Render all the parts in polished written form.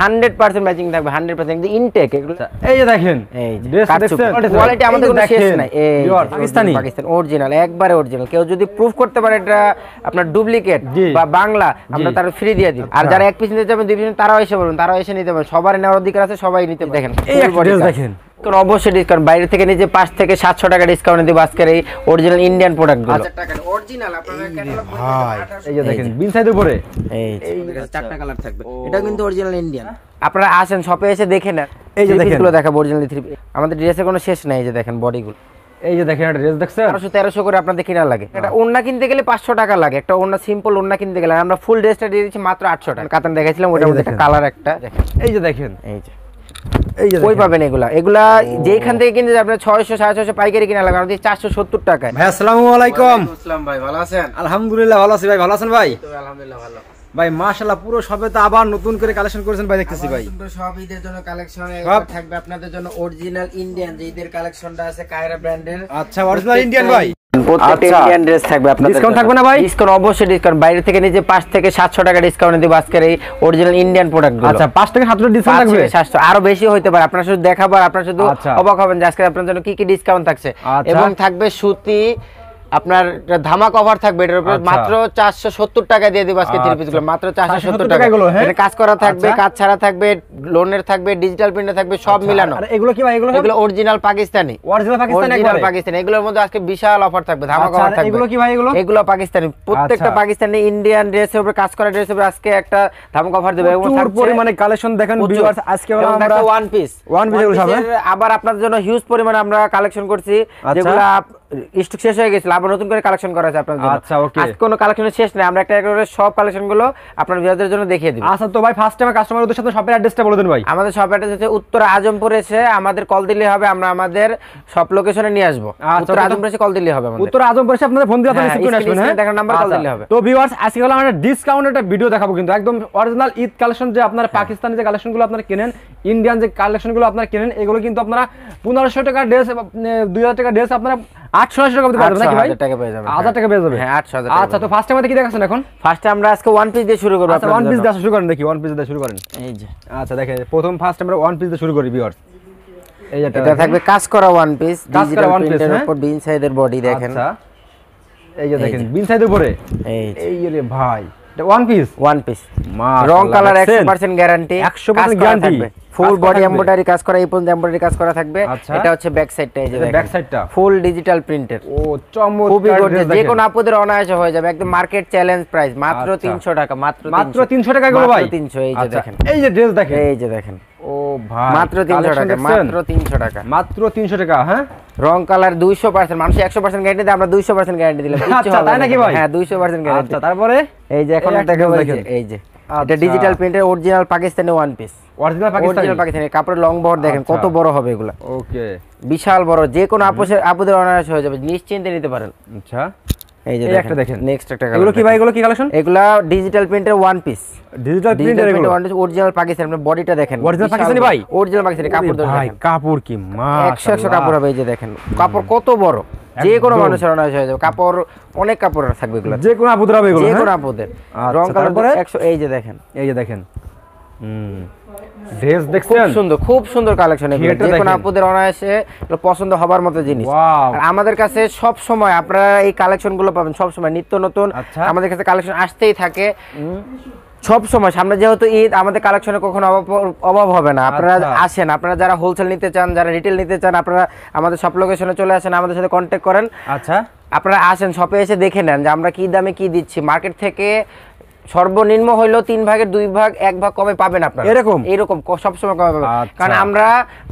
100% matching থাকবে, 100% intact. এগুলো এই যে দেখেন, এই কোয়ালিটি আমাদের কোনো শেষ নাই। এই পাকিস্তানি অরিজিনাল, একবারে অরিজিনাল। কেউ যদি প্রুফ করতে পারে এটা আপনার ডুপ্লিকেট বা বাংলা, আমরা তার ফ্রি দিয়ে দিই। আর যারা এক পিস নিতে চাবেন, দুই পিস তারাও এসে বলবেন, তারাও এসে নিতে পারেন। সবার নেওয়ার অধিকার আছে, সবাই নিতে। দেখেন এই একটা ড্রেস দেখেন, কোন অবশ্যই ডিসকাউন্ট, বাইরে থেকে নিচে 5 থেকে 700 টাকা ডিসকাউন্ট দিব আজকের এই অরিজিনাল ইন্ডিয়ান প্রোডাক্টগুলো। টাকা অরিজিনাল আপনারা ক্যাটালগ ভাই এই যে দেখেন বিন সাইডের উপরে এই 4টা কালার থাকবে। এটা কিন্তু অরিজিনাল ইন্ডিয়ান। আপনারা আসেন শপে এসে দেখে নেন। এই যে দেখেন এগুলো দেখাবো অরিজিনাল থ্রি। আমাদের ড্রেসের কোনো শেষ নাই। এই যে দেখেন বডিগুলো, এই যে দেখেন একটা ড্রেস দেখছেন 1300 করে আপনাদের কিনা লাগে। এটা ওন্না কিনতে গেলে 500 টাকা লাগে, একটা ওন্না সিম্পল ওন্না কিনতে গেলে। আমরা ফুল ড্রেসটা দিয়ে দিচ্ছি মাত্র 800 টাকা। কাতান দেখাইছিলাম, ওটার মধ্যে একটা কালার একটা দেখেন। এই যে দেখেন, এই যে কই পাবেন এগুলা যেখান থেকে কিনতে যাবেন 600 650 পাইকারি কিনা লাগে আমাদের 470 টাকায়। ভাই আসসালামু আলাইকুম। আসসালাম ভাই, ভালো আছেন? আলহামদুলিল্লাহ ভালো আছি ভাই, ভালো আছেন ভাই? আলহামদুলিল্লাহ ভালো ভাই। মাশাআল্লাহ পুরো সবে তো আবার নতুন করে কালেকশন করেছেন ভাই, দেখতেছি ভাই। সব ঈদের জন্য কালেকশন থাকবে আপনাদের জন্য। অরিজিনাল ইন্ডিয়ান যে ঈদের কালেকশনটা আছে কায়রা ব্র্যান্ডের। আচ্ছা অরিজিনাল ইন্ডিয়ান ভাই, প্রত্যেকটা ইন্ডিয়ান ড্রেস থাকবে আপনাদের। ডিসকাউন্ট থাকবে না ভাই? ডিসকাউন্ট অবশ্যই ডিসকাউন্ট, বাইরে থেকে নিচে 5 থেকে 700 টাকা ডিসকাউন্ট দিব আজকের এই অরিজিনাল ইন্ডিয়ান প্রোডাক্টগুলো। আচ্ছা 5 থেকে 700 ডিসকাউন্ট থাকবে? 700 আরো বেশি হইতে পারে। আপনারা শুধু দেখাবো, আপনারা শুধু অবাক হবেন যে আজকে আপনাদের জন্য কি কি ডিসকাউন্ট থাকছে। এবং থাকবে সুতি আপনার ধামাক অফার থাকবে এটার উপর। মাত্র 470 টাকা দিয়ে দিব আজকে থ্রি পিসগুলো, মাত্র 470 টাকা। এটা কাজ করা থাকবে, কাজ ছাড়া থাকবে, লোনের থাকবে, ডিজিটাল প্রিন্টে থাকবে, সব মিলানো। আর এগুলো কি ভাই? এগুলো অরিজিনাল পাকিস্তানি, অরিজিনাল পাকিস্তানি। এগুলোর মধ্যে আজকে বিশাল অফার থাকবে, ধামাক অফার থাকবে। এগুলো কি ভাই? এগুলো পাকিস্তানি, প্রত্যেকটা পাকিস্তানি ইন্ডিয়ান ড্রেসের উপর কাজ করা ড্রেসের উপর আজকে একটা ধামাক অফার দেবে। এবং প্রচুর পরিমাণে কালেকশন দেখেন ভিউয়ার্স। আজকে আমরা ওয়ান পিস আবার আপনাদের জন্য হিউজ পরিমাণে আমরা কালেকশন করছি, যেগুলো স্টক শেষ হয়ে গেছিল, আবার নতুন করে কালেকশন করা আছে আপনাদের জন্য। আচ্ছা ওকে, আজকে কোনো কালেকশনের শেষ নাই, আমরা একটা একটা করে সব কালেকশনগুলো আপনার ভিউয়ারদের জন্য দেখিয়ে দিব। আচ্ছা তো ভাই ফার্স্ট টাইম কাস্টমারদের সাথে শপের অ্যাড্রেসটা বলে দেন ভাই। আমাদের শপ অ্যাড্রেস হচ্ছে উত্তর আজমপুর। এসে আমাদের কল দিলে হবে, আমরা আমাদের সব লোকেশনে নিয়ে আসব। উত্তর আজমপুর এসে কল দিলে হবে, আমাদের উত্তর আজমপুর এসে আপনাদের ফোন দিয়ে আপনারা রিসিভ করে আসবেন। হ্যাঁ দেখেন নাম্বার কল দিলে হবে। তো ভিউয়ার্স আজকে হলো আমরা ডিসকাউন্টের একটা ভিডিও দেখাবো, কিন্তু একদম অরিজিনাল ঈদ কালেকশন। যে আপনারা পাকিস্তানি যে কালেকশনগুলো আপনারা কেনেন, ইন্ডিয়ান যে কালেকশনগুলো আপনারা কেনেন, এগুলো কিন্তু আপনারা 1500 টাকা ড্রেস, 2000 টাকা ড্রেস আপনারা 800 টাকা দিতে পারবেন নাকি ভাই? 1000 টাকা পেয়ে যাবেন। 1000 টাকা পেয়ে যাবে। হ্যাঁ 800 টাকা। আচ্ছা তো ফার্স্ট টাইমে কি দেখাচ্ছেন এখন? ফার্স্টে আমরা আজকে ওয়ান পিস দিয়ে শুরু করব। আচ্ছা ওয়ান পিস দিয়ে শুরু করেন, দেখি ওয়ান পিস দিয়ে শুরু করেন। এই যে আচ্ছা দেখেন প্রথম ফার্স্ট আমরা ওয়ান পিস দিয়ে শুরু করি ভিউয়ার্স। এই এটা থাকবে কাজ করা ওয়ান পিস, ডিজিটাল প্রিন্টের উপর বিন সাইজের বডি দেখেন। আচ্ছা এই যে দেখেন বিন সাইজের উপরে এই রে ভাই, এটা ওয়ান পিস রং colour 100% guarantee, 100% guarantee. Full body embroidery কাজ করা, এই পর্যন্ত এমব্রয়ডারি কাজ করা থাকবে। এটা হচ্ছে ব্যাক সাইডটা, এই যে দেখেন ব্যাক সাইডটা ফুল ডিজিটাল প্রিন্টের। ও চমৎকার, যে কোনো আপুদের অনায়াসে হয়ে যাবে, একদম মার্কেট চ্যালেঞ্জ প্রাইস, মাত্র 300 টাকা। মাত্র 300 টাকা গুলো ভাই, 300। এই যে দেখেন, এই যে ড্রেস দেখেন, এই যে দেখেন। ও ভাই মাত্র 300 টাকা, মাত্র 300 টাকা, মাত্র 300 টাকা। হ্যাঁ রং কালার 200%, মানুষ 100% গ্যারান্টি দেয়, আমরা 200% গ্যারান্টি দিলাম। আচ্ছা তাই নাকি ভাই? হ্যাঁ 200% গ্যারান্টি। আচ্ছা তারপরে এই যে এখন দেখাবো, এই যে এটা ডিজিটাল প্রিন্টের original Pakistani one piece, original Pakistani. কাপড়ের লং বহর দেখেন কত বড় হবে এগুলা। ওকে বিশাল বড়, যে কোনো আপুদের অনায়াসে হয়ে যাবে, নিশ্চিন্তে নিতে পারেন। আচ্ছা এই যে একটা দেখেন, নেক্সট একটা কালার। এগুলো কি ভাই? এগুলো কি কালেকশন? এগুলা ডিজিটাল প্রিন্টের ওয়ান পিস, ডিজিটাল প্রিন্টের এগুলো ওয়ান পিস অরিজিনাল পাকিস্তানি। আপনি বডিটা দেখেন, অরিজিনাল পাকিস্তানি ভাই, অরিজিনাল পাকিস্তানি। কাপড় দেখেন ভাই, কাপড় কি মাশাআল্লাহ, 100 কাপড় হবে। এই যে দেখেন কাপড় কত বড়, যে কোনো মানুষের অনায়াসে হয়ে যাবে। কাপড় অনেক কাপড় থাকবে এগুলো, যে কোনো আপুদের হবে এগুলো, যে কোনো আপুদের। রং কালার 100। এই যে দেখেন, এই যে দেখেন ড্রেস দেখছেন, খুব সুন্দর কালেকশন। এগুলো যে কোনো আপুদের অনায়াসে পছন্দ হবার মতো জিনিস। আর আমাদের কাছে সব সময় আপনারা এই কালেকশনগুলো পাবেন, সব সময় নিত্য নতুন আমাদের কাছে কালেকশন আসতেই থাকে সব সময়। সামনে যেহেতু ঈদ, আমাদের কালেকশনে কখনো অভাব হবে না। আপনারা আসেন, আপনারা যারা হোলসেল নিতে চান, যারা রিটেল নিতে চান, আপনারা আমাদের সব লোকেশনে চলে আসেন, আমাদের সাথে কন্ট্যাক্ট করেন। আচ্ছা আপনারা আসেন, শপে এসে দেখে নেন যে আমরা কি দামে কি দিচ্ছি। মার্কেট থেকে সর্বনিম্ন হইলো 3 ভাগের 2 ভাগ 1 ভাগ কমে পাবেন আপনারা। এরকম সবসময় কমে পাবেন, কারণ আমরা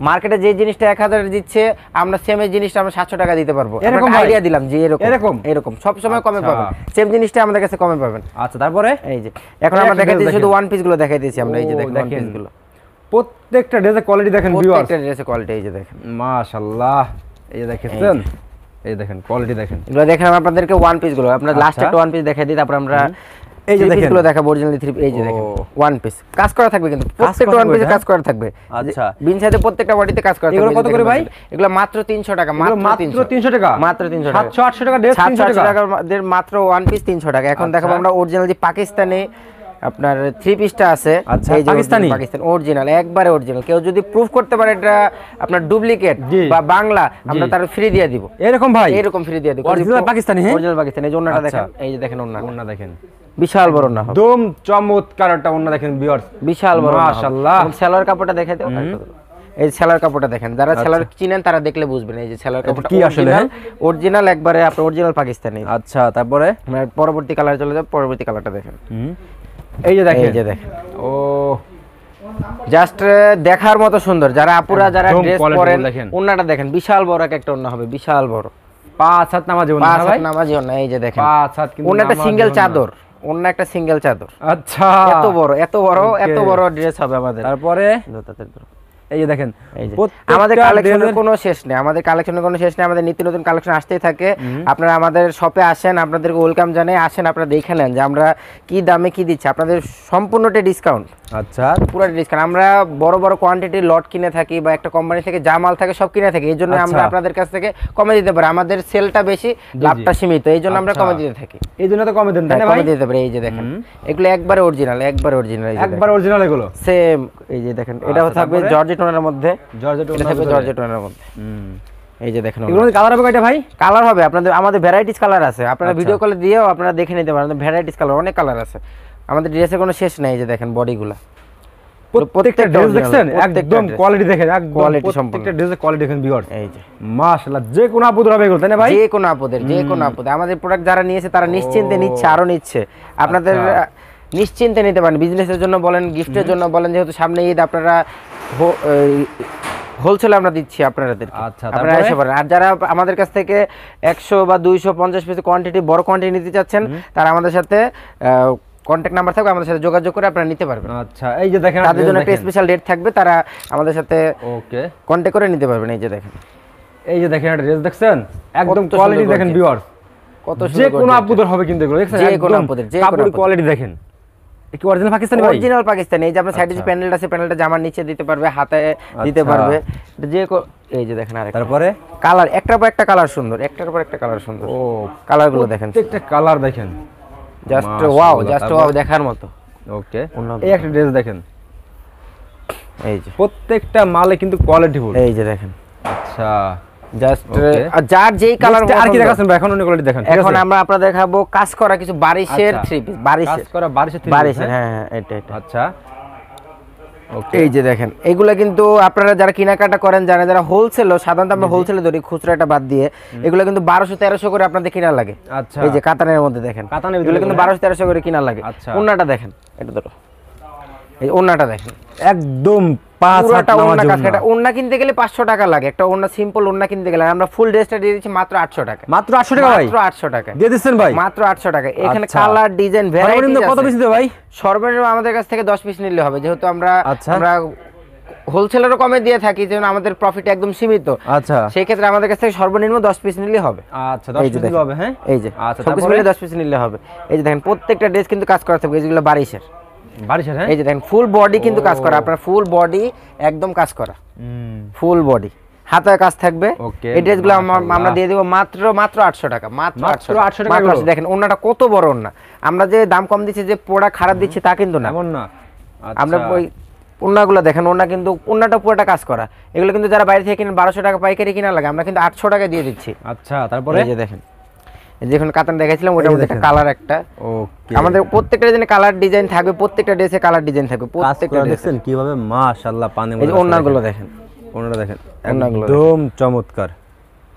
মার্কেটে যে জিনিসটা 1000 দিচ্ছে, আমরা সেম এই জিনিসটা আমরা 700 টাকা দিতে পারবো। এরকম আইডিয়া দিলাম যে এরকম সবসময় কমে পাবেন, সেম জিনিসটা আমাদের কাছে কমে পাবেন। আচ্ছা তারপরে এই যে এখন আমরা দেখাইতেছি শুধু ওয়ান পিস গুলো দেখাইতেছি আমরা। এই যে দেখেন ওয়ান পিস গুলো, প্রত্যেকটা ড্রেসের কোয়ালিটি দেখেন ভিউয়ার্স, প্রত্যেকটা ড্রেসের কোয়ালিটি এই যে দেখেন মাশাআল্লাহ। এই যে দেখেছেন, এই দেখেন কোয়ালিটি দেখেন। এগুলো দেখেন আপনাদেরকে ওয়ান পিস গুলো, আপনারা লাস্ট একটা ওয়ান পিস দেখাই দিই, তারপর আমরা এই যে দেখেন গুলো দেখাবো অরিজিনাল থ্রি। এই যে দেখেন ওয়ান পিস কাজ করা থাকবে, কিন্তু প্রত্যেকটা ওয়ান পিসে কাজ করা থাকবে। আচ্ছা বিন সাইডে প্রত্যেকটা বডিতে কাজ করা থাকবে। এগুলো কত করে ভাই? এগুলো মাত্র 300 টাকা, মাত্র 300 টাকা, মাত্র 300 টাকা। 700 800 টাকা ড্রেস 300 টাকা মাত্র ওয়ান পিস 300 টাকা। এখন দেখাবো আমরা অরিজিনাল যে পাকিস্তানি আপনার 3 পিসটা আছে, আচ্ছা, এই যে পাকিস্তানি পাকিস্তান অরিজিনাল, একবারে অরিজিনাল। কেউ যদি প্রুফ করতে পারে এটা আপনার ডুপ্লিকেট বা বাংলা, আমরা তার ফ্রি দিয়ে দিব। এরকম ভাই, এরকম ফ্রি দিয়ে দিব, অরিজিনাল পাকিস্তানি। হ্যাঁ, অরিজিনাল পাকিস্তানি। এই যে ওন্নাটা দেখেন, এই যে দেখেন ওন্না দেখেন, বিশাল বড় না, একদম চমৎকার একটা ওন্না দেখেন ভিউয়ার্স, বিশাল বড় মাশাআল্লাহ। সেলার কাপড়টা দেখাই দাও, এই সেলার কাপড়টা দেখেন, যারা সেলার চিনেন তারা দেখলে বুঝবেন। এই যে সেলার কাপড়টা কি আসলে অরিজিনাল, একবারে আপনার অরিজিনাল পাকিস্তানি। আচ্ছা, তারপরে পরবর্তী কালার চলে যাবে, পরবর্তী কালারটা দেখেন, এই যে দেখেন, এই যে দেখেন, ও জাস্ট দেখার মতো সুন্দর। যারা আপুরা যারা ড্রেস পরেন, ওন্নাটা দেখেন, বিশাল বড় একটা ওন্না হবে, বিশাল বড়, 5 হাত নামাজি ওন্না, 5 হাত নামাজি ওন্না। এই যে দেখেন 5 হাত, কিন্তু ওন্নাটা সিঙ্গেল চাদর, ওন্না একটা সিঙ্গেল চাদর। আচ্ছা, এত বড় এত বড় এত বড় ড্রেস হবে আমাদের। তারপরে এই যে দেখেন, আমাদের কালেকশনের কোনো শেষ নেই, আমাদের কালেকশনের কোনো শেষ নেই, আমাদের নিত্য নতুন কালেকশন আসতেই থাকে। আপনারা আমাদের শপে আসেন, আপনাদেরকে ওয়েলকাম জানাই, আসেন আপনারা দেখে নেন যে আমরা কি দামে কি দিচ্ছি, আপনাদের সম্পূর্ণটা ডিসকাউন্ট। আচ্ছা, পুরো ডিসকাউন্ট। আমরা বড় বড় কোয়ান্টিটির লট কিনে থাকি, বা একটা কোম্পানি থেকে যা মাল থাকে সব কিনে থাকি, এই জন্য আমরা আপনাদের কাছ থেকে কমে দিতে পারি। আমাদের সেলটা বেশি, লাভটা সীমিত, এই জন্য আমরা কমে দিতে থাকি। এই জন্য তো কমে দেন, তাই না ভাই? কমে দিতে পারি। এই যে দেখেন, এগুলো একবারে অরিজিনাল, একবারে অরিজিনাল, একবার অরিজিনাল এগুলো সেম। এই যে দেখেন, এটাও থাকবে জর্জেট ওনার মধ্যে, জর্জেট ওনার মধ্যে। এই যে দেখেন, এগুলো কালার হবে কয়টা ভাই? কালার হবে আপনাদের, আমাদের ভ্যারাইটিস কালার আছে, আপনারা ভিডিও কলে দিয়েও আপনারা দেখে নিতে পারেন, ভ্যারাইটিস কালার, অনেক কালার আছে আমাদের ড্রেসের, কোনো শেষ নাই। এই যে দেখেন বডিগুলো, প্রত্যেকটা ড্রেস দেখছেন একদম কোয়ালিটি দেখেন, একদম কোয়ালিটি সম্পূর্ণ, প্রত্যেকটা ড্রেসের কোয়ালিটি দেখেন ভিউয়ার্স। এই যে মাশাআল্লাহ, যে কোন আপুদের হবে এগুলো, তাই না ভাই? যে কোন আপুদের, যে কোন আপুদের। আমাদের প্রোডাক্ট যারা নিয়েছে তারা নিশ্চিন্তে নিচ্ছে, আরো নিচ্ছে। আপনাদের নিশ্চিন্তে নিতে পারেন, বিজনেসের জন্য বলেন, গিফটের জন্য বলেন, যেহেতু সামনে ঈদ, আপনারা হোলসেলে আমরা দিচ্ছি আপনাদের। আচ্ছা, আপনারা এসে পারেন। আর যারা আমাদের কাছ থেকে 100 বা 250 পিস কোয়ান্টিটি, বড় কোয়ান্টিটি নিতে চাচ্ছেন, তারা আমাদের সাথে কন্ট্যাক্ট নাম্বার থাকবে, আমাদের সাথে যোগাযোগ করে আপনারা নিতে পারবেন। আচ্ছা, এই যে দেখেন, তাদের জন্য একটা স্পেশাল রেট থাকবে, তারা আমাদের সাথে ওকে কন্ট্যাক্ট করে নিতে পারবেন। এই যে দেখেন, এই যে দেখেন, ড্রেস দেখছেন একদম কোয়ালিটি দেখেন ভিউয়ার্স, কত সুন্দর। যে কোন আপুদের হবে কিন্তু এগুলো, দেখছেন? যে কোন আপুদের, যে কোন কোয়ালিটি দেখেন। কি অরিজিনাল পাকিস্তানি ভাই? অরিজিনাল পাকিস্তানি। এই যে আপনার সাইডে যে প্যানেলটা আছে, প্যানেলটা জামার নিচে দিতে পারবে, হাতে দিতে পারবে, যে এই যে দেখেন। আরেকটা, তারপরে কালার, একটার পর একটা কালার সুন্দর, একটার পর একটা কালার সুন্দর। ও কালারগুলো দেখেন, প্রত্যেকটা কালার দেখেন, জাস্ট ওয়াও, জাস্ট ওয়াও দেখার মতো। ওকে, এই একটা ড্রেস দেখেন, এই যে প্রত্যেকটা মালে কিন্তু কোয়ালিটি ফুল। এই যে দেখেন, আচ্ছা, জাস্ট যার যেই কালার। আর কি দেখাচ্ছেন ভাই? এখন অন্য কোয়ালিটি দেখেন। এখন আমরা আপনাদের দেখাবো কাজ করা কিছু বারিশের থ্রি পিস, বারিশের কাজ করা বারিশের থ্রি পিস। বারিশের, হ্যাঁ হ্যাঁ, এটা। আচ্ছা, ওকে, এই যে দেখেন, এগুলা কিন্তু আপনারা যারা কেনাকাটা করেন, যারা হোলসেল, সাধারণত আমরা হোলসেলে ধরি, খুচরাটা বাদ দিয়ে, এগুলো কিন্তু 1200-1300 করে আপনাদের কিনা লাগে। আচ্ছা, এই যে কাতানের মধ্যে দেখেন, এগুলো কিন্তু 1200-1300 করে কিনা লাগে। ওন্নাটা দেখেন, এটা ধরো, এই ওন্নাটা দেখেন, একদম 5 হাত নামাজ ওন্না। এটা ওন্না কিনতে গেলে 500 টাকা লাগে, একটা ওন্না সিম্পল ওন্না কিনতে গেলে। আমরা ফুল ড্রেসটা দিয়ে দিচ্ছি মাত্র 800 টাকা। মাত্র 800 টাকা ভাই? মাত্র 800 টাকা দিয়ে দিচ্ছেন ভাই? মাত্র 800 টাকা। এখানে কালার, ডিজাইন, ভ্যারাইটি আছে। কত পিস দিতে ভাই? সর্বনিম্ন আমাদের কাছ থেকে 10 পিস নিলে হবে, যেহেতু আমরা হোলসেলেরও কমে দিয়ে থাকি, যেন আমাদের প্রফিট একদম সীমিত। আচ্ছা, সেই ক্ষেত্রে আমাদের কাছ থেকে সর্বনিম্ন 10 পিস নিলে হবে। আচ্ছা, 10 পিস নিলে হবে। হ্যাঁ, এই যে সব কিছু মিলে 10 পিস নিলে হবে। এই যে দেখেন, প্রত্যেকটা ড্রেস কিন্তু কাজ করা থাকবে, যেগুলো বারিশের। হ্যাঁ, এই যে দেখেন, ফুল বডি কিন্তু কাজ করা, আপনার ফুল বডি একদম কাজ করা, ফুল বডি, হাতায় কাজ থাকবে। এই ড্রেসগুলো আমরা দিয়ে দেব মাত্র 800 টাকা। মাত্র 800 টাকা। দেখেন ওন্নাটা কত বড় ওন্না। আমরা যে দাম কম দিচ্ছি, যে প্রোডাক্ট খারাপ দিচ্ছি তা কিন্তু না, এমন না। আমরা ওই ওন্নাগুলো দেখেন, ওন্না কিন্তু ওন্নাটা পুরোটা কাজ করা। এগুলো কিন্তু যারা বাইরে থেকে কিনেন 1200 টাকা পাইকারি কিনা লাগে, আমরা কিন্তু 800 টাকা দিয়ে দিচ্ছি। আচ্ছা, তারপরে এই যে দেখেন, যখন কাতান দেখাইছিলাম ওটার মধ্যে একটা কালার, একটা ওকে, আমাদের প্রত্যেকটা ডিজাইনে কালার ডিজাইন থাকবে, প্রত্যেকটা ড্রেসে কালার ডিজাইন থাকবে, প্রত্যেকটা দেখেন কিভাবে মাশাআল্লাহ পানি। এই যে ওন্নাগুলো দেখেন, ওন্নাটা দেখেন, একদম চমৎকার।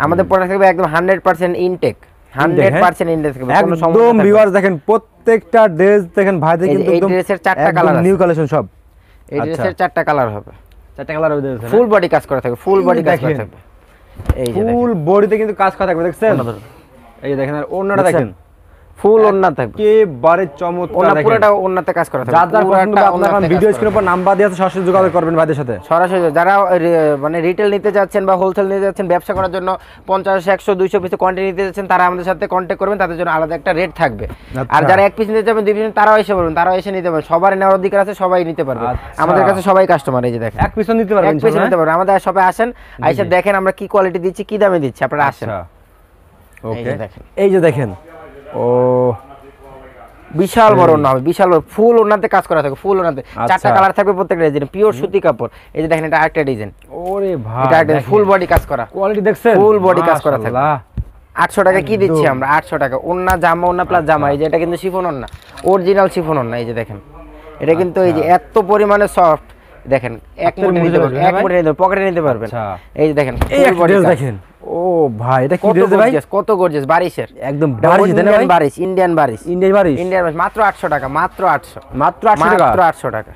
আমাদের প্রোডাক্ট থাকবে একদম 100% ইনটেক, 100% ইনটেক থাকবে, কোনো সমস্যা একদম ভিউয়ার্স দেখেন, প্রত্যেকটা ড্রেস দেখেন ভাইদের কিন্তু একদম ড্রেসের 4টা কালার আছে, নিউ কালেকশন সব। এই ড্রেসের 4টা কালার হবে, 4টা কালার হবে দেখেন, ফুল বডি কাজ করা থাকবে, ফুল বডি কাজ করা থাকবে। এই যে ফুল বডিতে কিন্তু কাজ করা থাকবে, দেখছেন? এই দেখেন, আর ওন্নাটা দেখেন, ফুল ওন্না থাকবে, একেবারে চমৎকার। দেখেন পুরোটা ওন্নাতে কাজ করা থাকবে। যার পছন্দ আপনারা ভিডিও স্ক্রিনের উপর নাম্বার দিয়ে আছে, সরাসরি যোগাযোগ করবেন ভাইদের সাথে। সরাসরি যারা মানে রিটেল নিতে যাচ্ছেন বা হোলসেল নিতে যাচ্ছেন, ব্যবসা করার জন্য 50, 100, 200 পিস কোয়ান্টিটি নিতে যাচ্ছেন, তারা আমাদের সাথে কন্টাক্ট করবেন, তাদের জন্য আলাদা একটা রেট থাকবে। আর যারা এক পিস নিতে যাবেন, 2 পিস, তারাও এসে বলবেন, তারাও এসে নিতে পারবেন। সবার নেওয়ার অধিকার আছে, সবাই নিতে পারবে। আমাদের কাছে সবাই কাস্টমার। এই যে দেখেন, এক পিস নিতে পারবেন, এক পিস নিতে পারবেন। আমাদের শপে আসেন, আইসা দেখেন আমরা কি কোয়ালিটি দিচ্ছি, কি দামে দিচ্ছি, আপনারা আসেন। ওকে, এই যে দেখেন, ও বিশাল বড় ওড়না হবে, বিশাল বড় ফুল ওড়নাতে কাজ করা থাকবে, ফুল ওড়নাতে চারটা কালার থাকবে প্রত্যেকটা ডিজাইন, পিওর সুতি কাপড়। এই যে দেখেন এটা আরেকটা ডিজাইন, ওরে ভাই এটা একটা ফুল বডি কাজ করা, কোয়ালিটি দেখছেন, ফুল বডি কাজ করা থাকবে। 800 টাকা কি দিচ্ছি আমরা, 800 টাকা ওড়না, জামা ওড়না প্লাস জামা। এই যে এটা কিন্তু শিফন ওড়না, অরিজিনাল শিফন ওড়না। এই যে দেখেন এটা কিন্তু এই যে এত পরিমাণে সফট, দেখেন এক মুঠে নিতে পারবেন, এক মুঠে নিতে পকেটে নিতে পারবেন। এই যে দেখেন এই একটা ড্রেস দেখেন, ও ভাই এটা কি ড্রেস ভাই, কত গর্জিয়াস, বারিশের একদম বারিশ দেন ভাই, বারিশ, ইন্ডিয়ান বারিশ, ইন্ডিয়ান বারিশ, ইন্ডিয়ান বারিশ, মাত্র 800 টাকা, মাত্র 800, মাত্র 800 টাকা, মাত্র 800 টাকা।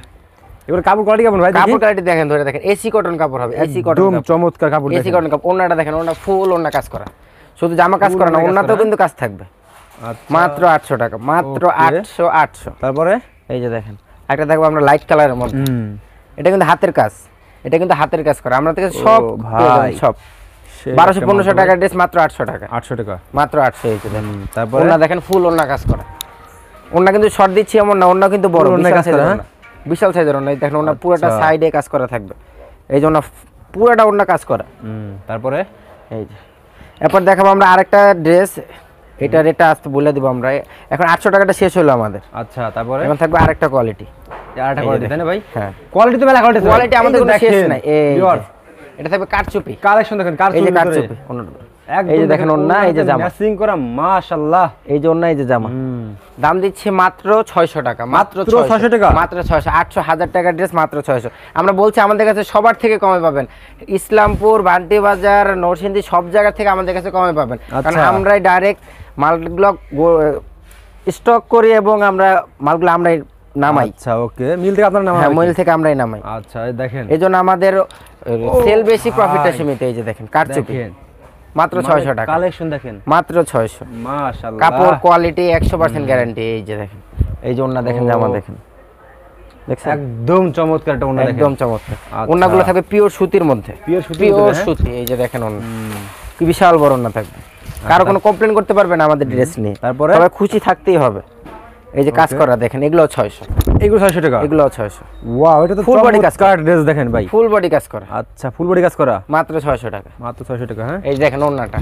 এবার কাপড় কোয়ালিটি কেমন ভাই, কাপড় কোয়ালিটি দেখেন, ধরে দেখেন এসি কটন কাপড় হবে, এসি কটন, একদম চমৎকার কাপড়, এসি কটন কাপড়। ওড়নাটা দেখেন, ওড়না ফুল ওড়না কাজ করা, শুধু জামা কাজ করা না, ওড়নাতেও কিন্তু কাজ থাকবে। মাত্র 800 টাকা, মাত্র 800, 800। তারপরে এই যে দেখেন একটা দেখবো আমরা লাইট কালারের মধ্যে, এটা কিন্তু হাতের কাজ, এটা কিন্তু হাতের কাজ করা, আমরা থেকে সব ভাই সব 1200-1500 টাকার ড্রেস মাত্র 800 টাকা, 800 টাকা, মাত্র 800। এই যে দেখেন তারপরে ওড়না দেখেন ফুল ওড়না কাজ করা, ওড়না কিন্তু শর্ট দিচ্ছি এমন না, ওড়না কিন্তু বড় বিশাল সাইজের ওড়না, বিশাল সাইজের ওড়না। এই দেখেন ওড়না পুরোটা সাইডে কাজ করা থাকবে, এই যে ওড়না পুরোটা ওড়না কাজ করা। তারপরে এই যে এরপর দেখাবো আমরা আরেকটা ড্রেস, এটা রেটটা আসতে বলে দিব আমরা। এখন 800 টাকাটা শেষ হলো আমাদের। আচ্ছা তারপরে এখন থাকবে আরেকটা কোয়ালিটি, আরেকটা কোয়ালিটি তাই না ভাই? হ্যাঁ কোয়ালিটি তো মেলা কোয়ালিটি, কোয়ালিটি আমাদের কোনো শেষ নাই। এই এটা থাকবে কারচুপি কালেকশন দেখেন, এই যে কারচুপি, এই যে দেখেন ওন্না, এই যে জামা ম্যাচিং করা, মাশাআল্লাহ। এই যে ওন্না, এই যে জামা, দাম দিচ্ছি মাত্র 600 টাকা, মাত্র 600 টাকা, মাত্র 600, 800 1000 টাকার ড্রেস মাত্র 600। আমরা বলছি আমাদের কাছে সবার থেকে কমে পাবেন, ইসলামপুর, বান্টি বাজার, নরসিংদী সব জায়গা থেকে আমাদের কাছে কমে পাবেন, কারণ আমরাই ডাইরেক্ট মালগুলো স্টক করি এবং আমরা মালগুলো আমরাই নামাই। আচ্ছা ওকে, মিল থেকে আপনারা নামাই? হ্যাঁ, মিল থেকে আমরাই নামাই। আচ্ছা দেখেন, এইজন্য আমাদের সেল বেশি, প্রফিটটা সীমিত। এই যে দেখেন কারচুপি, মাত্র 600 টাকা, কালেকশন দেখেন মাত্র 600। মাশাআল্লাহ, কাপড় কোয়ালিটি 100% গ্যারান্টি। এই যে দেখেন, এই যে ওন্না দেখেন, জামা দেখেন, দেখছেন একদম চমৎকার একটা ওন্না, একদম চমৎকার। ওন্নাগুলো থাকবে পিওর সুতির মধ্যে, পিওর সুতি। এই যে দেখেন ওন্না কি বিশাল বড় ওন্না থাকবে, কারো কোনো কমপ্লেইন করতে পারবে না আমাদের ড্রেস নিয়ে, তারপরে তবে খুশি থাকতেই হবে। এই যে কাজ করা দেখেন, এগুলো 600, এগুলো 600 টাকা, এগুলো 600। ওয়াও, এটা তো ফুল বডি কাজ করা ড্রেস দেখেন ভাই, ফুল বডি কাজ করা। আচ্ছা ফুল বডি কাজ করা, মাত্র 600 টাকা, মাত্র 600 টাকা। হ্যাঁ এই দেখেন ওন্নাটা,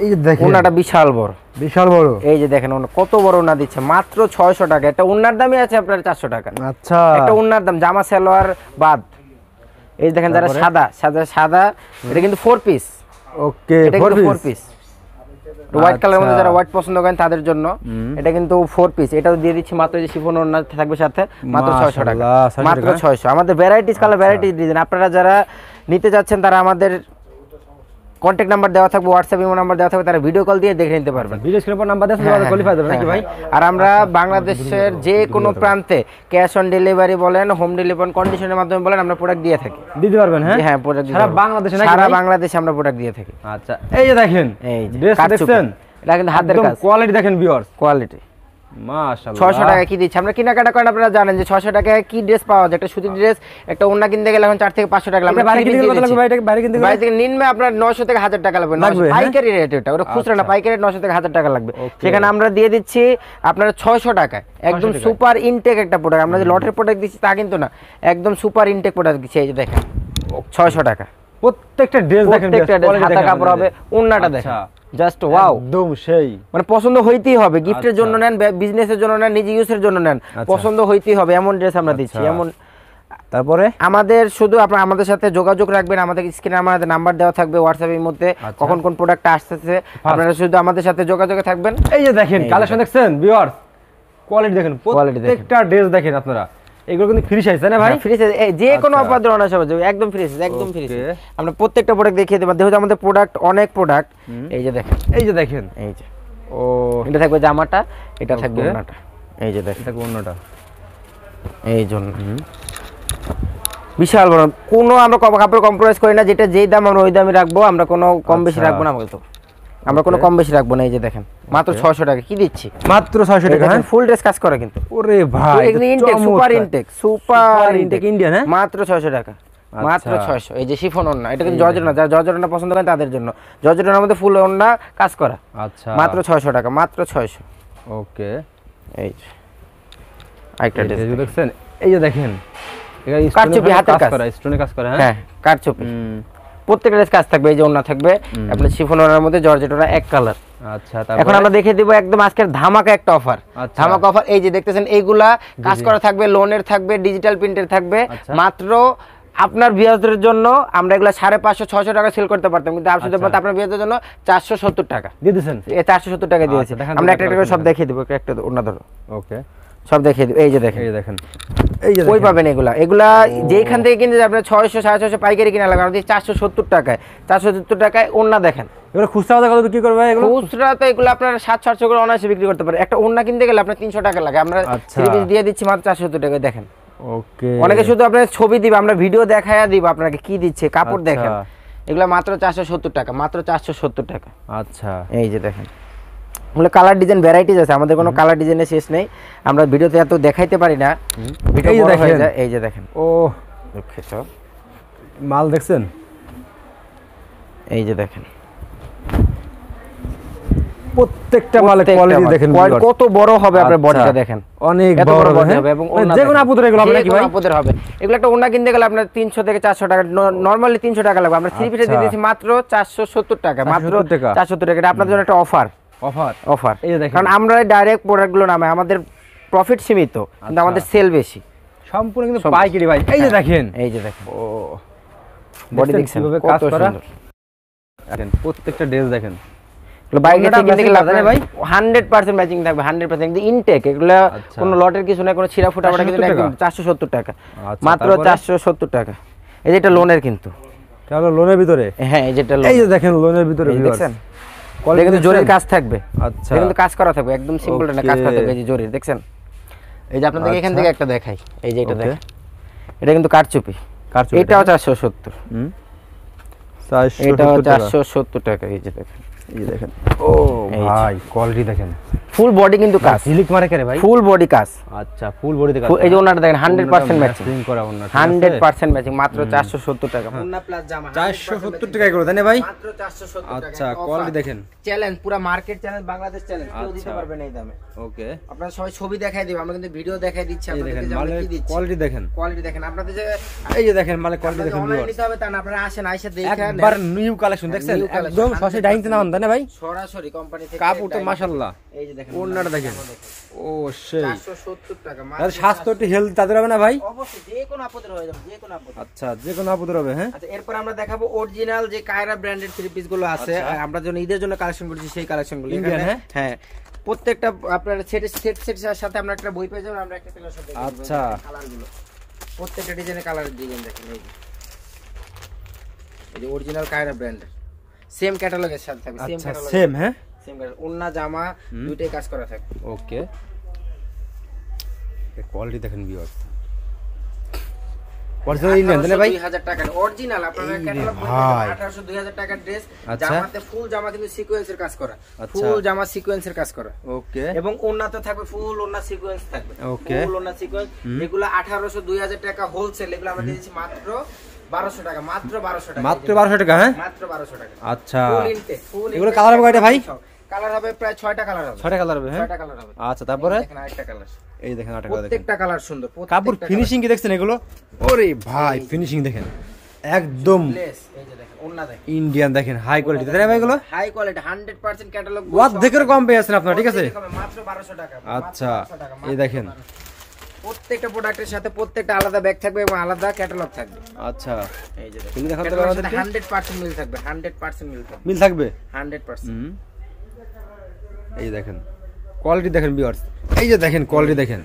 এই যে দেখেন ওন্নাটা বিশাল বড়, বিশাল বড়। এই যে দেখেন ওন্না কত বড় ওন্না দিচ্ছে, মাত্র 600 টাকা। একটা ওন্নার দামই আছে আপনার 400 টাকা। আচ্ছা, একটা ওন্নার দাম জামা সালোয়ার বাদ। এই দেখেন যারা সাদা সাদা সাদা, এটা কিন্তু 4 পিস। ওকে, এটা কিন্তু 4 পিস, হোয়াইট কালারের মধ্যে যারা হোয়াইট পছন্দ করেন তাদের জন্য এটা কিন্তু 4 পিস। এটাও দিয়ে দিচ্ছি মাত্র, যে শিফন ওড়না থাকবে সাথে, মাত্র 600 টাকা, মাত্র 600। আমাদের ভ্যারাইটিস কালার, ভ্যারাইটিস ডিজাইন। আপনারা যারা নিতে যাচ্ছেন তারা আমাদের কন্ট্যাক্ট নাম্বার দেওয়া থাকবে, হোয়াটসঅ্যাপ ইমো নাম্বার দেওয়া থাকবে, তারা ভিডিও কল দিয়ে দেখে নিতে পারবেন। ভিডিও স্ক্রিনের উপর নাম্বার দেওয়া আছে, কোয়ালিফাই হবে নাকি ভাই? আর আমরা বাংলাদেশের যে কোনো প্রান্তে ক্যাশ অন ডেলিভারি বলেন, হোম ডেলিভারি কন্ডিশনের মাধ্যমে বলেন, আমরা প্রোডাক্ট দিয়ে থাকি, দিতে পারবেন? হ্যাঁ হ্যাঁ, প্রোডাক্ট সারা বাংলাদেশে নাকি? সারা বাংলাদেশে আমরা প্রোডাক্ট দিয়ে থাকি। আচ্ছা এই যে দেখেন, এই যে ড্রেস দেখছেন, এটা কিন্তু হাতের কাজ, কোয়ালিটি দেখেন ভিউয়ার্স, কোয়ালিটি। মাশাআল্লাহ, 600 টাকা কি দিচ্ছি আমরা, কেনাকাটা করেন আপনারা জানেন যে 600 টাকায় কি ড্রেস পাওয়া যায়। একটা সুতির ড্রেস, একটা ওড়না কিনতে গেলে এখন 4 থেকে 500 টাকা লাগবে। বাইরে কিনতে কত লাগবে ভাই? এটা বাইরে কিনতে বাইরে থেকে নিম্নে আপনার 900 থেকে 1000 টাকা লাগবে, পাইকারি রেট এটা, ওটা খুচরা না, পাইকারি রেট 900 থেকে 1000 টাকা লাগবে। সেখানে আমরা দিয়ে দিচ্ছি আপনার 600 টাকায়, একদম সুপার ইনটেক একটা প্রোডাক্ট। আমরা যে লটের প্রোডাক্ট দিচ্ছি তা কিন্তু না, একদম সুপার ইনটেক প্রোডাক্ট দিচ্ছি। এই যে দেখেন 600 টাকা প্রত্যেকটা ড্রেস দেখেন, প্রত্যেকটা ড্রেস হাতা কাপড় হবে, ওড়নাটা দেখেন জাস্ট ওয়াও, একদম সেই, মানে পছন্দ হইতেই হবে। গিফটের জন্য নেন, বিজনেসের জন্য নেন, নিজে ইউজের জন্য নেন, পছন্দ হইতেই হবে এমন ড্রেস আমরা দিচ্ছি। এমন তারপরে আমাদের শুধু আপনারা আমাদের সাথে যোগাযোগ রাখবেন, আমাদের স্ক্রিনে আমাদের নাম্বার দেওয়া থাকবে, হোয়াটসঅ্যাপের মধ্যে কখন কোন প্রোডাক্টটা আসতেছে আপনারা শুধু আমাদের সাথে যোগাযোগে থাকবেন। এই যে দেখেন কালেকশন দেখছেন ভিউয়ার্স, কোয়ালিটি দেখেন, প্রত্যেকটা ড্রেস দেখেন আপনারা, এগুলো কিন্তু ফ্রি সাইজ তাই না ভাই? ফ্রি সাইজ, যে কোনো অফার দেওয়া না সব একদম ফ্রি সাইজ, একদম ফ্রি সাইজ। আমরা প্রত্যেকটা প্রোডাক্ট দেখিয়ে দেব। দেখো আমাদের প্রোডাক্ট অনেক প্রোডাক্ট, এই যে দেখেন, এই যে দেখেন, এই যে ও এটা থাকবে জামাটা, এটা থাকবে ওড়নাটা, এই যে দেখেন থাকবে ওড়নাটা, এই জন্য বিশাল বড়। কোনো আমরা কাপড় কম্প্রোমাইজ করি না, যেটা যেই দাম আমরা ওই দামই রাখবো, আমরা কোনো কম বেশি রাখবো না, বলতো আমরা কোনো কম বেশি রাখবো না। এই যে দেখেন মাত্র 600 টাকা কি দিচ্ছি, মাত্র 600 টাকা। হ্যাঁ ফুল ড্রেস কাজ করে কিন্তু, ওরে ভাই intake, super intake, super intake Indian. হ্যাঁ মাত্র 600 টাকা, মাত্র 600। এই যে শিফন ওড়না, এটা কিন্তু জর্জেট না, যারা জর্জেট ওড়না পছন্দ করেন তাদের জন্য। জর্জেট ওড়নার মধ্যে ফুল ওড়না কাজ করা, আচ্ছা মাত্র 600 টাকা, মাত্র 600। ওকে, এই যে আরেকটা ড্রেস দেখছেন, এই যে দেখেন, এটা কারচুপি হাতের কাজ করা, স্টোনে কাজ করা। হ্যাঁ কারচুপি, প্রত্যেকটা ড্রেস কাজ থাকবে, এই যে ওন্না থাকবে আপনার শিফন ওন্নার মধ্যে জর্জেট ওন্না এক কালার। আচ্ছা, এখন আমরা দেখিয়ে দিব একদম আজকের ধামাকা একটা অফার। ধামাকা অফার, এই যে দেখতেছেন এইগুলা কাজ করা থাকবে, লোনের থাকবে, ডিজিটাল প্রিন্টের থাকবে। মাত্র আপনার ভিউয়ারদের জন্য আমরা এগুলা 550-600 টাকা সেল করতে পারতাম, কিন্তু আপনার ভিউয়ারদের জন্য 470 টাকা দিয়ে দিয়েছেন। 470 টাকা দিয়েছি। আমরা একটা একটা করে সব দেখিয়ে দিব, একটা ওন্না ধরো। ওকে, সব দেখিয়ে দিব। এই যে দেখেন, এই দেখেন, এই যে কই পাবেন এগুলা যেখান থেকে কিনতে আপনার 600-650 পাইকারি কিনা লাগবে, আমাদের 470 টাকায়। 470 টাকায় ওন্না দেখেন। এগুলো খুচরা বাজারে কত বিক্রি করবে এগুলো? খুচরা তো এগুলো আপনার 700-800 করে অনায়াসে বিক্রি করতে পারে। একটা ওন্না কিনতে গেলে আপনার 300 টাকা লাগে, আমরা 3 পিস দিয়ে দিচ্ছি মাত্র 470 টাকায়। দেখেন, ওকে। অনেকে শুধু আপনার ছবি দিবে, আমরা ভিডিও দেখায়া দিব আপনাকে কি দিচ্ছে, কাপড় দেখেন। এগুলো মাত্র 470 টাকা, মাত্র 470 টাকা। আচ্ছা, এই যে দেখেন, এগুলো কালার ডিজাইন ভ্যারাইটিস আছে, আমাদের কোনো কালার ডিজাইনের শেষ নেই, আমরা ভিডিওতে এত দেখাইতে পারি না, ভিডিও বড় হয়ে যায়। এই যে দেখেন, ও মাল দেখছেন, এই যে দেখেন প্রত্যেকটা মালের কোয়ালিটি দেখেন কত বড় হবে, আপনার বডিটা দেখেন অনেক বড় হবে এবং যে কোনো আপুদের এগুলো হবে নাকি ভাই? আপুদের হবে। এগুলো একটা ওন্না কিনতে গেলে আপনার 300 থেকে 400 টাকা, নরমালি 300 টাকা লাগবে। আমরা 3 পিসে দিয়ে দিয়েছি মাত্র 470 টাকা, মাত্র 470 টাকা। এটা আপনাদের জন্য একটা অফার। এই যে দেখেন, কারণ আমরা ডাইরেক্ট প্রোডাক্টগুলো নামে, আমাদের প্রফিট সীমিত কিন্তু আমাদের সেল বেশি, সম্পূর্ণ কিন্তু পাইকারি ভাই। এই যে দেখেন, এই যে দেখেন, ও বডি দেখছেন কত সুন্দর। দেখেন প্রত্যেকটা ড্রেস দেখেন, বাইরে থেকে কিনতে গেলে আপনার ভাই 100% ম্যাচিং থাকবে, 100% ইনটেক। এগুলো কোনো লটের কিছু না, কোনো ছিঁড়া ফুটা কিছু না, 470 টাকা, মাত্র 470 টাকা। এই যে এটা লোনের, কিন্তু এটা হলো লোনের ভিতরে। হ্যাঁ, এই যে এটা লোন। এই যে দেখেন লোনের ভিতরে দেখছেন, এটা কিন্তু জরির কাজ থাকবে। আচ্ছা, এটা কিন্তু কাজ করা থাকবে, একদম সিম্পল না, কাজ করা থাকবে। এই যে জরির দেখছেন, এই যে আপনাদের এখান থেকে একটা দেখাই, এই যে এটা দেখেন, এটা কিন্তু কারচুপি। এটাও 470, এটাও 470 টাকা। এই যে দেখেন, এই দেখেন, ও ভাই কোয়ালিটি দেখেন, ফুল বডি কিন্তু কাজ, সিলিক মারে করে ভাই, ফুল বডি কাজ। আচ্ছা, ফুল বডিতে কাজ। এই যে ওনাটা দেখেন 100% ম্যাচিং করা, ওনা 100% ম্যাচিং, মাত্র 470 টাকা। ওনা প্লাস জামা 470 টাকা করে দেন ভাই, মাত্র 470 টাকা। আচ্ছা, কোয়ালিটি দেখেন, চ্যালেঞ্জ, পুরো মার্কেট চ্যালেঞ্জ, বাংলাদেশ চ্যালেঞ্জ, কেউ দিতে পারবে না এই দামে। ওকে, আপনারা সবাই ছবি দেখাই দিব, আমরা কিন্তু ভিডিও দেখাই দিচ্ছি আপনাদেরকে যে আমরা কি দিচ্ছি। কোয়ালিটি দেখেন, কোয়ালিটি দেখেন, আপনাদের যে এই যে দেখেন মালের কোয়ালিটি দেখেন, অনলাইন নিতে হবে তা না, আপনারা আসেন, আইসা দেখেন, একবার নিউ কালেকশন দেখছেন, একদম সরাসরি ডাইনিং না না ভাই, সরাসরি কোম্পানি থেকে কাপড় তো মাশাআল্লাহ। এই যে দেখেন ওন্নাটা দেখেন, ও সেই 470 টাকা। আর স্বাস্থ্যটি হেলথ তাদের হবে না ভাই? অবশ্যই, যে কোনো আপদের হয়ে যাবে, যে কোনো আপদ। আচ্ছা, যে কোনো আপদের হবে। হ্যাঁ, আচ্ছা, এরপর আমরা দেখাবো অরিজিনাল যে কায়রা ব্র্যান্ডের থ্রি পিস গুলো আছে, আমরা জন্য ঈদের জন্য কালেকশন করেছি, সেই কালেকশন গুলো ইন্ডিয়ান। হ্যাঁ, প্রত্যেকটা আপনার সেটের সাথে আমরা একটা বই পেয়ে যাবেন, আমরা একটা কালার সাথে। আচ্ছা, কালারগুলো প্রত্যেকটা ডিজাইনের কালার ডিজাইন দেখেন, এই যে অরিজিনাল কায়রা ব্র্যান্ডের সেম ক্যাটালগের সাথে থাকবে, সেম ক্যাটালগ, সেম। হ্যাঁ, সেম ক্যাটালগ, ওন্না জামা দুইটাই কাজ করা থাকবে। ওকে, কোয়ালিটি দেখেন ভিউয়ার, অরিজিনাল ইন্ডিয়ান দেন ভাই, 2000 টাকা অরিজিনাল। আপনারা ক্যাটালগ বলতে 1800-2000 টাকার ড্রেস, জামাতে ফুল জামা কিন্তু সিকোয়েন্সের কাজ করা, ফুল জামা সিকোয়েন্সের কাজ করা। ওকে, এবং ওন্নাতে থাকবে ফুল ওন্না সিকোয়েন্স থাকবে, ফুল ওন্না সিকোয়েন্স। এগুলো 1800-2000 টাকা হোলসেল, এগুলো আমরা দিয়েছি মাত্র 1200 টাকা, মাত্র 1200 টাকা, মাত্র 1200 টাকা। হ্যাঁ, মাত্র 1200 টাকা। আচ্ছা, ফুল ইনটেক, ফুল এগুলো কালার হবে কয়টা ভাই? কালার হবে প্রায় 6টা কালার হবে, 6টা কালার হবে। হ্যাঁ, 6টা কালার হবে। আচ্ছা, তারপরে দেখেন আরেকটা কালার, এই দেখেন আরেকটা কালার দেখেন, প্রত্যেকটা কালার সুন্দর। কাপড় ফিনিশিং কি দেখছেন এগুলো? ওরে ভাই, ফিনিশিং দেখেন, একদম লেস। এই যে দেখেন ওন্না দেখেন, ইন্ডিয়ান দেখেন, হাই কোয়ালিটি তাই না ভাই? এগুলো হাই কোয়ালিটি 100% ক্যাটালগ, অর্ধেকের কম পেয়েছেন আপনারা, ঠিক আছে? মাত্র 1200 টাকা। আচ্ছা, এই দেখেন প্রত্যেকটা প্রোডাক্টের সাথে প্রত্যেকটা আলাদা ব্যাগ থাকবে এবং আলাদা ক্যাটালগ থাকবে। আচ্ছা, এই যে এগুলো দেখাতে পারবেন আমাদেরকে, 100% মিল থাকবে, 100% মিল থাকবে, মিল থাকবে 100%। এই দেখেন কোয়ালিটি দেখেন ভিউয়ার্স, এই যে দেখেন কোয়ালিটি দেখেন,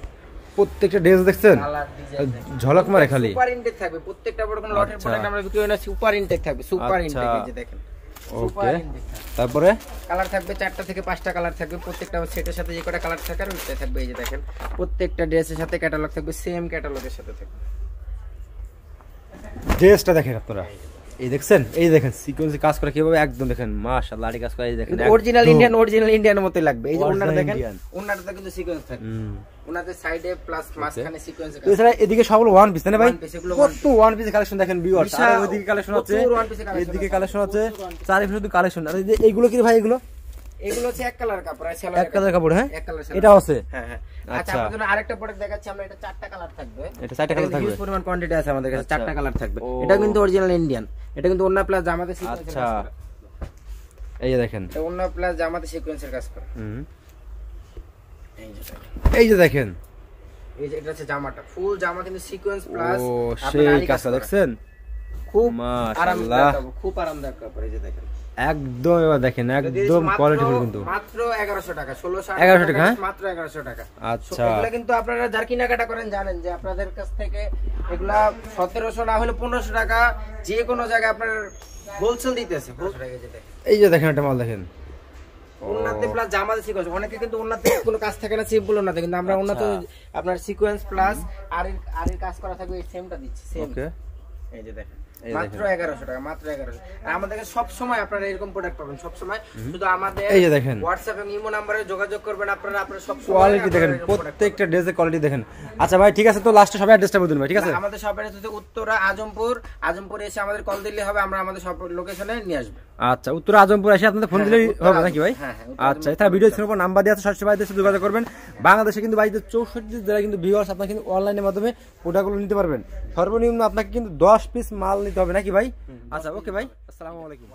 প্রত্যেকটা ড্রেস দেখছেন ঝলক মারে খালি। সুপার ইনটেক থাকবে প্রত্যেকটা বড় কোন লটের প্রোডাক্ট আমরা বিক্রি হয় না, সুপার ইনটেক থাকবে, সুপার ইনটেক। এই যে দেখেন, ওকে, তারপরে কালার থাকবে 4টা থেকে 5টা কালার থাকবে, প্রত্যেকটা সেটের সাথে যে কটা কালার থাকে আর ওইটা থাকবে। এই যে দেখেন প্রত্যেকটা ড্রেসের সাথে ক্যাটালগ থাকবে, সেম ক্যাটালগের সাথে থাকবে। ড্রেসটা দেখেন আপনারা, এই দেখছেন, এই দেখেন সিকোয়েন্সে কাজ করে কিভাবে, একদম দেখেন মাশাআল্লাহ, আড়ি কাজ করে। এই দেখেন অরিজিনাল ইন্ডিয়ানের মতই লাগবে। এই যে ওন্নাটা দেখেন, ওন্নাটাতে কিন্তু সিকোয়েন্স থাকে, ওন্নাতে সাইডে প্লাস মাঝখানে সিকোয়েন্স আছে। এছাড়া এদিকে সবগুলো ওয়ান পিস না ভাই? কত ওয়ান পিস কালেকশন দেখেন ভিউয়ার্স, আর ওইদিকে কালেকশন আছে, এদিকে কালেকশন আছে, চারিপাশে শুধু কালেকশন। আর এইগুলো কি ভাই? এগুলো হচ্ছে এক কালার কাপড়, আছে এক কালার কাপড়। হ্যাঁ, এক কালার, এটা আছে। হ্যাঁ হ্যাঁ। আচ্ছা, আপনাদের জন্য আরেকটা প্রোডাক্ট দেখাচ্ছি আমরা, এটা 4টা কালার থাকবে, এটা 4টা কালার থাকবে, হিউজ পরিমাণ কোয়ান্টিটি আছে আমাদের কাছে, 4টা কালার থাকবে। এটা কিন্তু অরিজিনাল ইন্ডিয়ান, এটা কিন্তু ওন্না প্লাস জামাতে সিকোয়েন্সের আচ্ছা কাজ করে। এই যে দেখেন, এটা ওন্না প্লাস জামাতে সিকোয়েন্সের কাজ করে। এই যে দেখেন, এই যে এটা হচ্ছে জামাটা, ফুল জামা কিন্তু সিকোয়েন্স প্লাস ও সেই কাজটা দেখছেন, খুব মাশাআল্লাহ, আরামদায়ক কাপড়, খুব আরামদায়ক কাপড়। এই যে দেখেন একদম, এবার দেখেন একদম কোয়ালিটিফুল কিন্তু মাত্র 1100 টাকা, 1600 1100 টাকা, মাত্র 1100 টাকা। আচ্ছা এগুলা কিন্তু আপনারা যারা কেনাকাটা করেন জানেন যে আপনাদের কাছ থেকে এগুলা 1700 না হলে 1500 টাকা যে কোনো জায়গায় আপনার হোলসেল দিতেছে। এই যে দেখেন একটা মাল দেখেন, উন্নতি প্লাস জামাতে সিকোয়েন্স, অনেকে কিন্তু উন্নতি কোনো কাজ থাকে না সিম্পল উন্নতি, কিন্তু আমরা উন্নত আপনার সিকোয়েন্স প্লাস আর এর কাজ করা থাকবে, এই সেমটা দিচ্ছি সেম। ওকে, এই যে দেখেন মাত্র 1100 টাকা, মাত্র 1100। আর আমাদের কাছে সব সময় আপনারা এরকম প্রোডাক্ট পাবেন সব সময়, শুধু আমাদের এই যে দেখেন WhatsApp এবং ইমো নম্বরে যোগাযোগ করবেন আপনারা সব সময়। কোয়ালিটি দেখেন, প্রত্যেকটা ড্রেসের কোয়ালিটি দেখেন। আচ্ছা ভাই ঠিক আছে, তো লাস্টে সবাই অ্যাড্রেসটা বলে দিন ভাই, ঠিক আছে? আমাদের শপের হচ্ছে উত্তরা আজমপুরে এসে আমাদের কল দিলে হবে, আমরা আমাদের সব লোকেশনে নিয়ে আসব। আচ্ছা, উত্তরা আজমপুর এসে আপনাদের ফোন দিলেই হবে নাকি ভাই? আচ্ছা, এটা ভিডিও স্ক্রিনের উপর নাম্বার দেওয়া আছে, সরাসরি ভাইদের সাথে যোগাযোগ করবেন। বাংলাদেশে কিন্তু ভাইদের 64 জেলা কিন্তু ভিউয়ার্স, আপনারা কিন্তু অনলাইনের মাধ্যমে প্রোডাক্টগুলো নিতে পারবেন। সর্বনিম্ন আপনাকে কিন্তু 10 পিস মাল নিতে হবে নাকি ভাই? আচ্ছা ওকে ভাই, আসসালামু আলাইকুম।